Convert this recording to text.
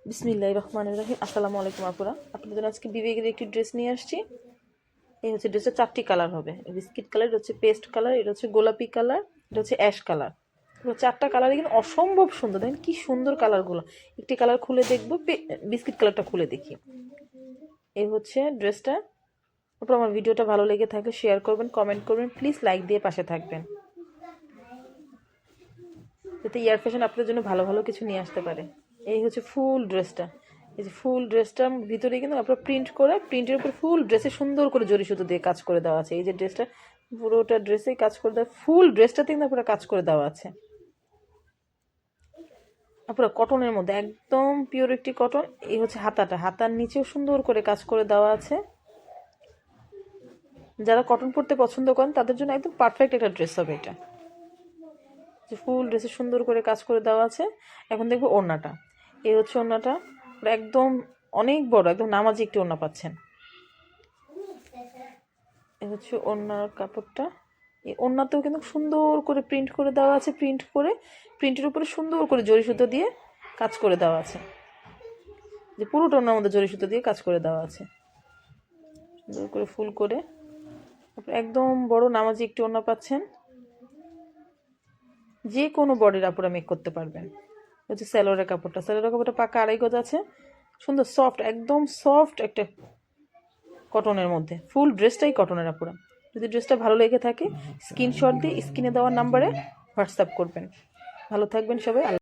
বিসমিল্লাহির রহমানির রহিম। আসসালামু আলাইকুম আপুরা, আপনাদের আজকে বিবেকের একটি ড্রেস নিয়ে আসছি। এই হচ্ছে ড্রেসের 4টি কালার হবে। বিস্কিট কালার, এটা হচ্ছে পেস্ট কালার, এটা হচ্ছে গোলাপি কালার, এটা হচ্ছে অ্যাশ কালার। 4টা কালারই কিন্তু অসম্ভব সুন্দর। দেখেন কি সুন্দর কালারগুলো। একটি কালার খুলে দেখবো, বিস্কিট কালারটা খুলে দেখি। এই হচ্ছে ড্রেসটা। তারপর আমার ভিডিওটা ভালো লেগে থাকলে শেয়ার করবেন, কমেন্ট করবেন, প্লিজ লাইক দিয়ে পাশে থাকবেন, যাতে ইয়ার ফ্যাশন আপনাদের জন্য ভালো ভালো কিছু নিয়ে আসতে পারে। এই হচ্ছে ফুল ড্রেসটা। এই যে ফুল ড্রেসটার ভিতরে কিন্তু আপনার প্রিন্ট করে, প্রিন্টের উপর ফুল ড্রেসে সুন্দর করে জরি সুতো দিয়ে কাজ করে দেওয়া আছে। এই যে ড্রেসটা পুরোটা ড্রেসেই কাজ করে দেওয়া, ফুল ড্রেসটাতে কিন্তু পুরো কাজ করে দেওয়া আছে। পুরো কটনের মধ্যে, একদম পিওর একটি কটন। এই হচ্ছে হাতাটা, হাতার নিচেও সুন্দর করে কাজ করে দেওয়া আছে। যারা কটন পরতে পছন্দ করেন তাদের জন্য একদম পারফেক্ট একটা ড্রেস হবে এটা। যে ফুল ড্রেসে সুন্দর করে কাজ করে দেওয়া আছে। এখন দেখবো ওড়নাটা। এই হচ্ছে ওড়নাটা, একদম অনেক বড়, একদম নামাজি একটি ওড়না পাচ্ছেন। এই হচ্ছে ওড়নার কাপড়টা। এই ওড়নাতেও কিন্তু সুন্দর করে প্রিন্ট করে দেওয়া আছে, প্রিন্ট করে প্রিন্টের উপরে সুন্দর করে জরি সুতো দিয়ে কাজ করে দেওয়া আছে। যে পুরোটা ওড়নার মধ্যে জরি সুতো দিয়ে কাজ করে দেওয়া আছে, সুন্দর করে ফুল করে। একদম বড় নামাজি একটি ওড়না পাচ্ছেন, যে কোনো বডির আপুরা মেক করতে পারবেন। হচ্ছে স্যালোয়ারের কাপড়টা, স্যালোয়ারের কাপড়টা পাকা 2.5 গজ আছে, সুন্দর সফট, একদম সফট একটা কটনের মধ্যে। ফুল ড্রেসটাই কটনের আপুরা। যদি ড্রেসটা ভালো লেগে থাকে স্ক্রিনশট দিয়ে স্ক্রিনে দেওয়ার নাম্বারে হোয়াটসঅ্যাপ করবেন। ভালো থাকবেন সবাই।